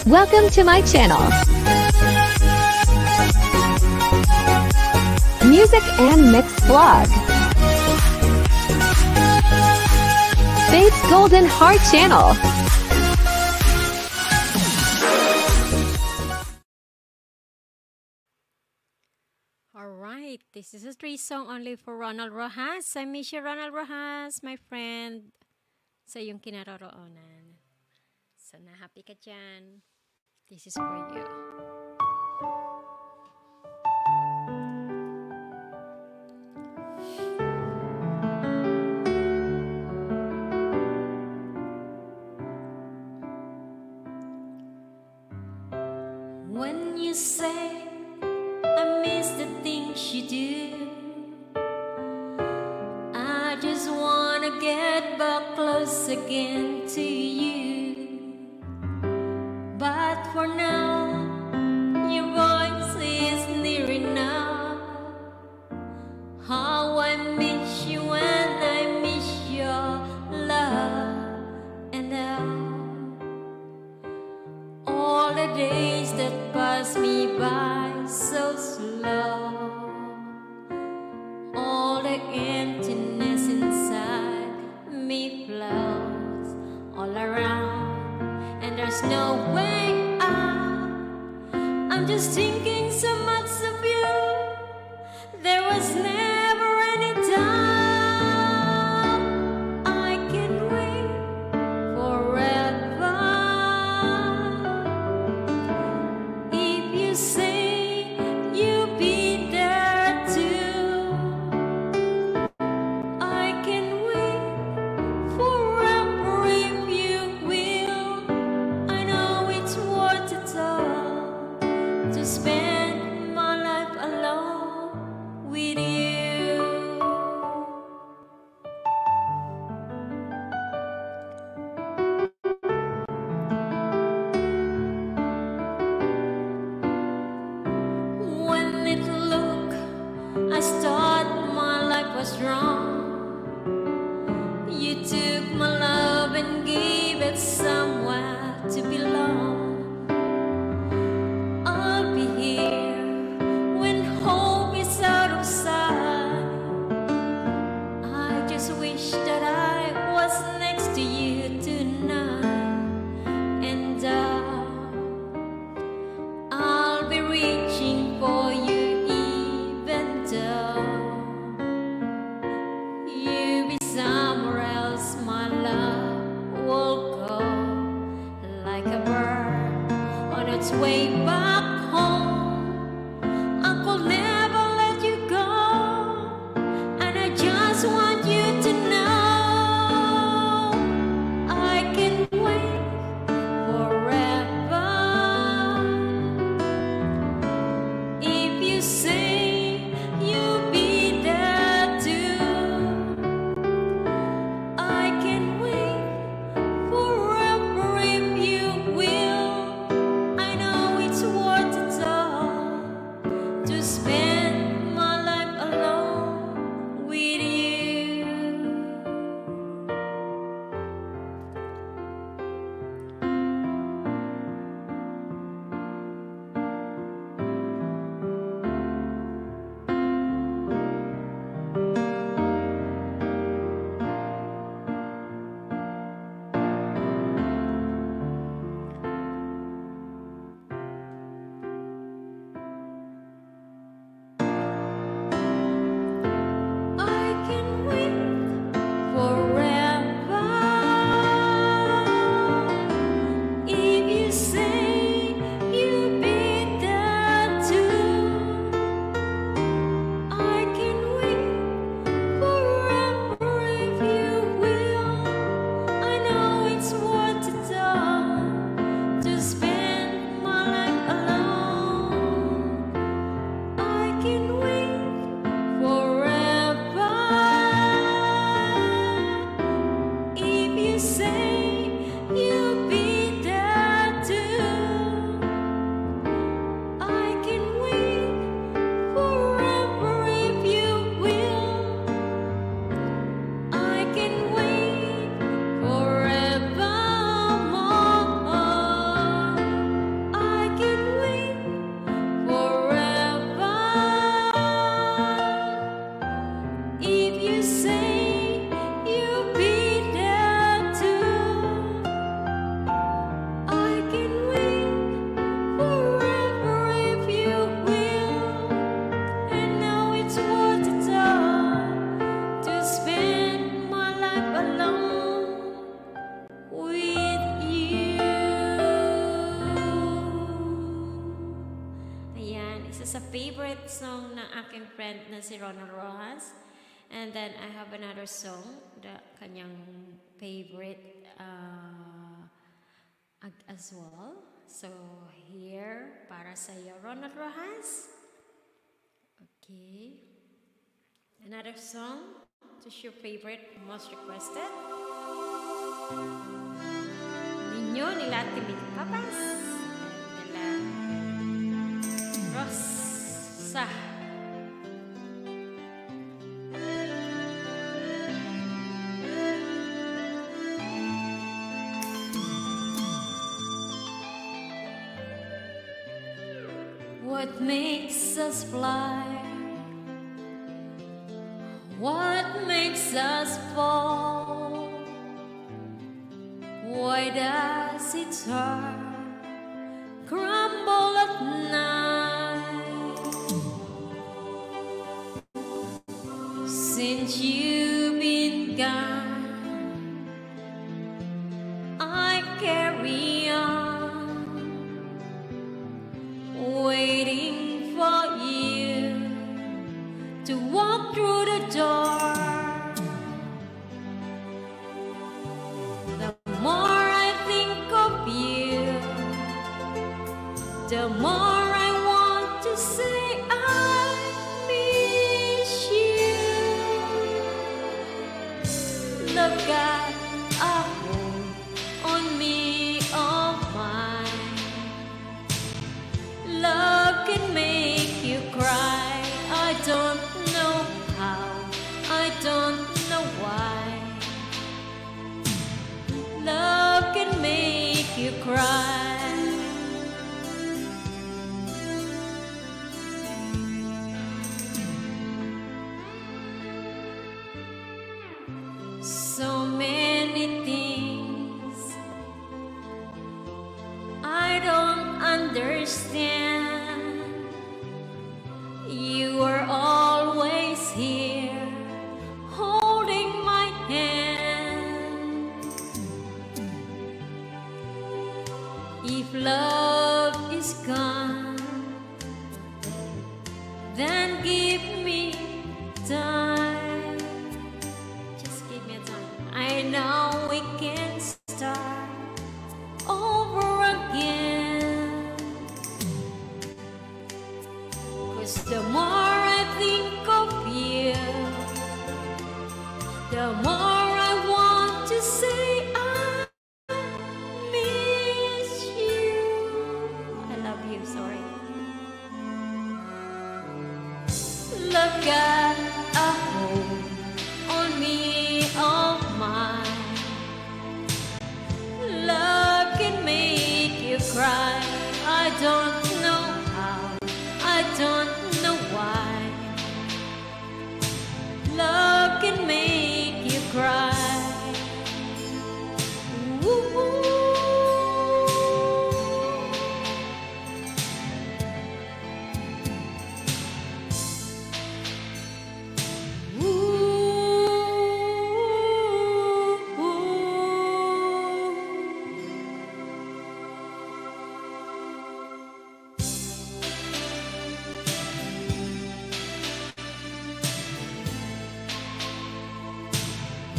Welcome to my channel. Music and Mix Vlog. Faith's Golden Heart Channel. Alright, this is a 3 song only for Ronald Rojas. I miss you, Ronald Rojas, my friend. Sa iyong kinaroroonan. Sana happy ka dyan. This is for you. When you say I miss the things you do, I just wanna get back close again to you. But for now, your voice is near enough. How I miss you and I miss your love. And all the days that pass me by so slow, all the emptiness inside me flows all around, and there's no way out. I'm just thinking so much of you. There was never any doubt. I can wait forever. If you say you'll be there too, I can wait forever if you will. I know it's worth it all to spend my life alone with you. When it looked I thought my life was wrong, you took my love and gave it somewhere to belong. I'll be here when hope is out of sight. I just wish that I was next to you tonight. And I'll be reaching for you even though you be somewhere else. My love will go like a bird on its way back home. I could never let you go, and I just want you to know I can wait forever. If you say you'll be there too, I can wait forever if you will. I know it's favorite song ng aking friend na si Ronald Rojas. And then I have another song, the kanyang favorite as well. So here, para sa iyo, Ronald Rojas. Okay. Another song, just your favorite, most requested. Ninyo, nila Timid Papas. Nila Rosa. What makes us fly? What makes us fall? Why does it turn, crumble at night? Since you've been gone, I carry on, waiting for you to walk through the door. The more I think of you, the more I want to say I miss you. Love got a hold on me, oh my. Love can make you cry. I don't know how, I don't know why. Love can make you cry. So many things I don't understand. You are always here, holding my hand. If love is gone, then give me time. Just give me a time. I know we can start over again. 'Cause the more I think of you, the more I want to say I miss you. I love you, sorry. Love got a hold on me, oh my. Love can make you cry. I don't know how, I don't know why. Love can make you cry. Ooh.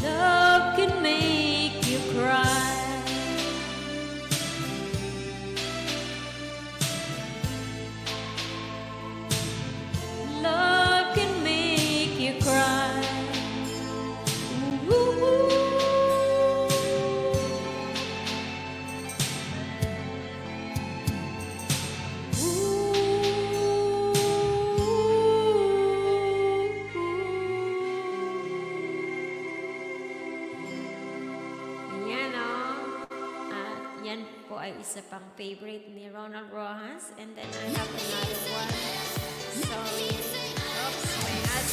Love can make you cry. Love can make you cry. Ooh. Ayan o. Yan po ay isa pang favorite ni Ronald Rojas. And then I have another one. Sorry. Oops, my hat.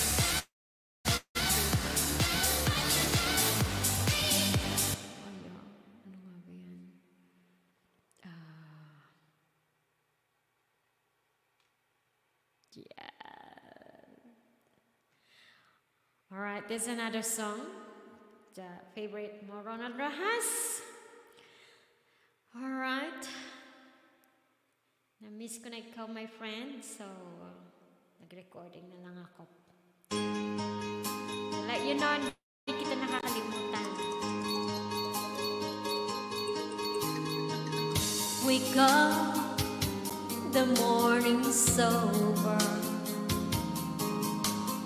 Ano nga ba yan? Yeah. Alright, there's another song. The favorite mo, Ronald Rojas. Alright. Na-miss ko na ikaw, my friend. So, nag-recording na lang ako. Let you know, hindi kita nakakalimutan. Wake up, the morning's over.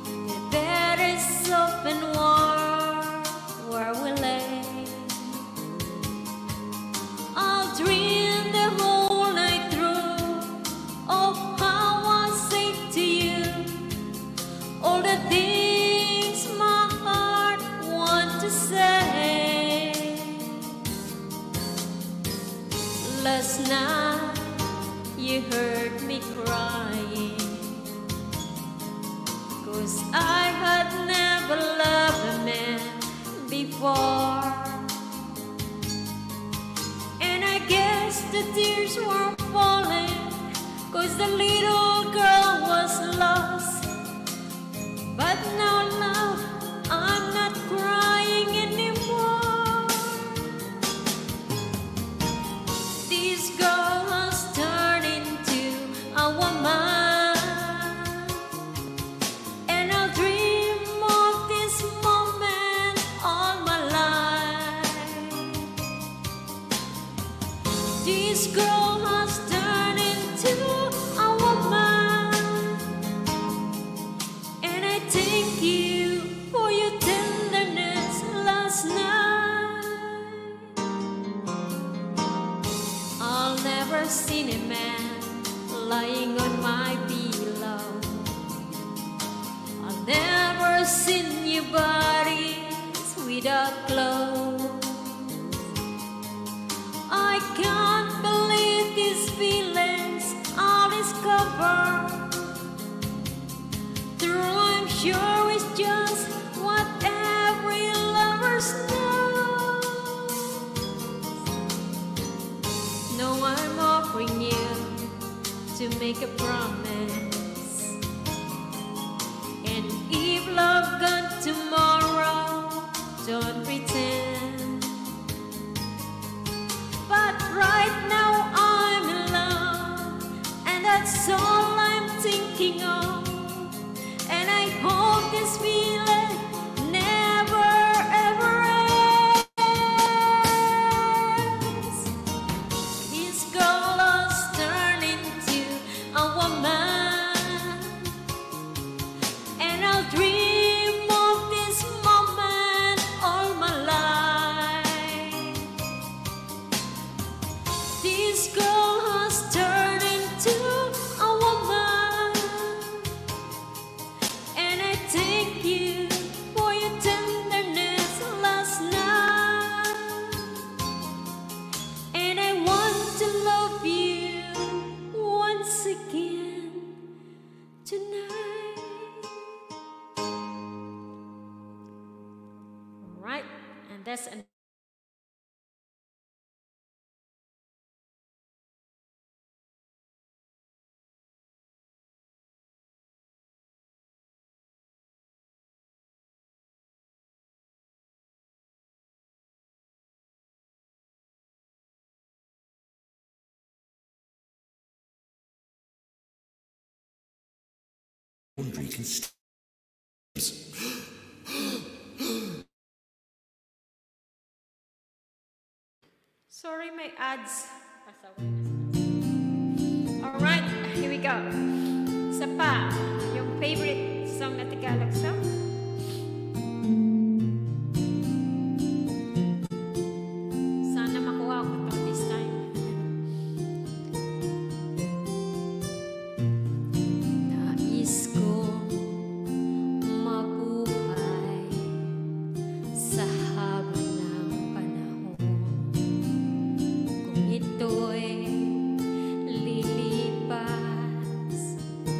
The bed is soft and warm where we lay. I'll dream the whole night through of how I say to you all the things my heart wants to say. Last night you heard me crying, 'cause I had never loved a man before. And I guess the tears were falling, 'cause the little girl was lost. But now, love, I'm not crying anymore. This girl has turned into a woman, and I'll dream of this moment all my life. This girl has turned into a woman, and I thank you for your tenderness last night. I'll never see a man lying on my pillow. I'll never seen your bodies without clothes. I can't believe these feelings I'll discover. True, I'm sure it's just what every lover knows. No, I'm offering you to make a promise, and if love gone tomorrow, don't pretend. But right now I'm in love, and that's all I'm thinking of. And I hope this feeling never ever ends. This girl has turned into a woman, and I'll dream of this moment all my life. This girl has turned into a woman, and I thank you for your tenderness last night. And I want to love you once again tonight. Right, and that's an Laundry can sorry, my ads. Alright, here we go. Isa pa, yung favorite song na Tagalog song. Sana makuha ko to this time. Nais ko mabuhay sa haba ng panahon. Kung ito'y lilipas,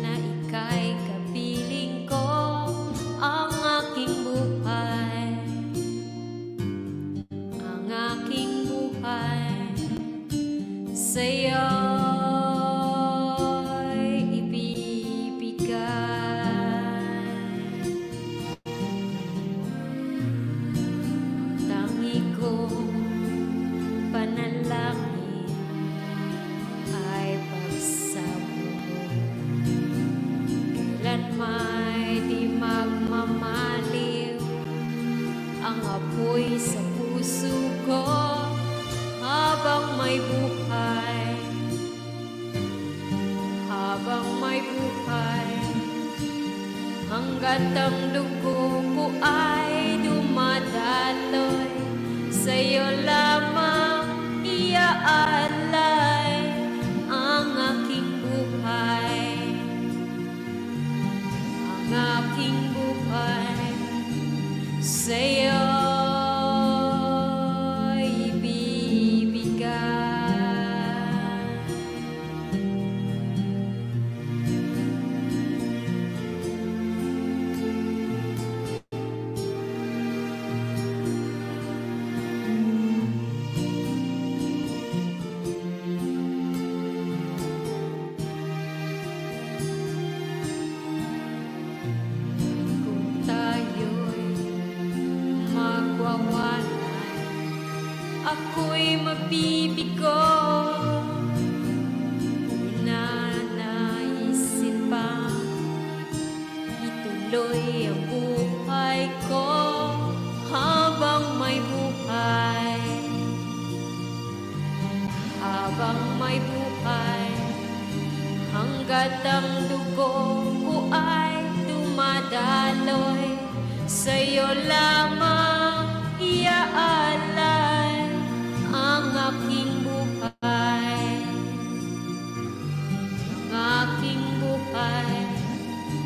na ika'y kapiling ko, ang aking buhay, ang aking buhay sa'yo'y ibibigay. Tangi kong panalangin ay pagsamo, kailan may buhay, habang may buhay, hanggat ang dugo ko ay dumadaloy, sa'yo lamang iaalay ang aking buhay, ang aking buhay, sa'yo ako'y mabibigo, nanaisin pa ituloy ang buhay ko habang may buhay, habang may buhay, hanggat ang dugo ko ay dumadaloy, sa'yo lamang iaalay ang aking buhay, ang aking buhay,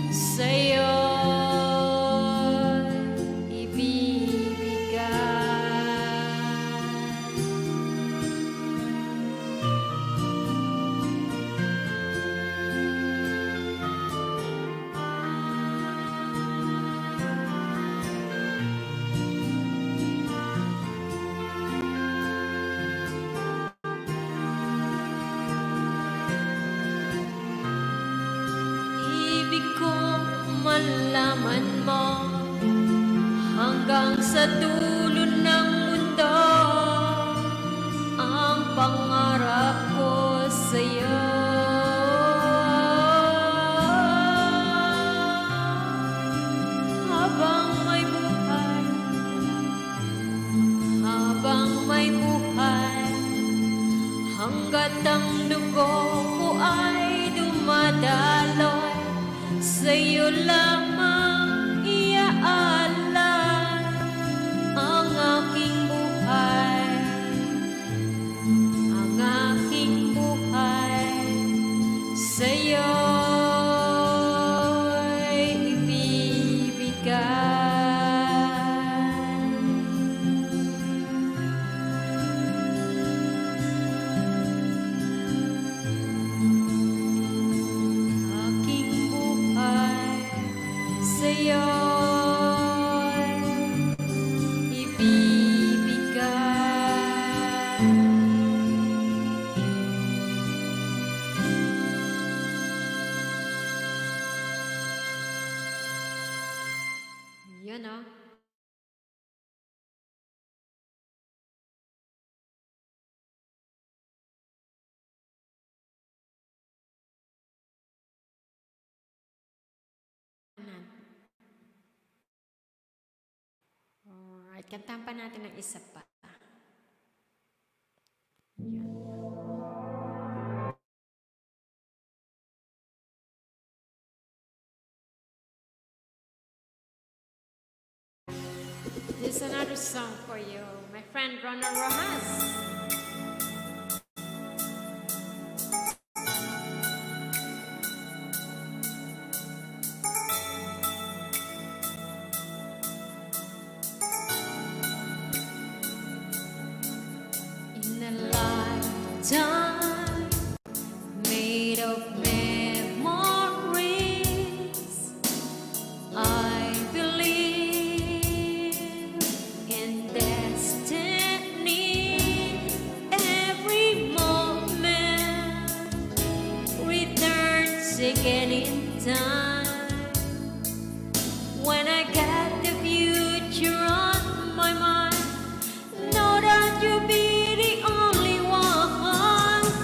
sa'yo ibibigay. Malaman mo hanggang sa dulo ng mundo ang pangarap ko sa'yo. Habang may buhay, habang may buhay, hanggat ang dugo ko ay dumadaloy, sa'yo lamang iaalay ang aking buhay, ang aking buhay, sa'yo ibibigay. Sa'yo ibibigay. Yan ah. Alright, kantahan pa natin ng isa pa. Yan. This is another song for you, my friend Ronald Rojas. Time made of memories, I believe in destiny. Every moment returns again in time. When I get the future on my mind, know that you'll be the only one.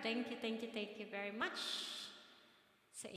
Thank you very much.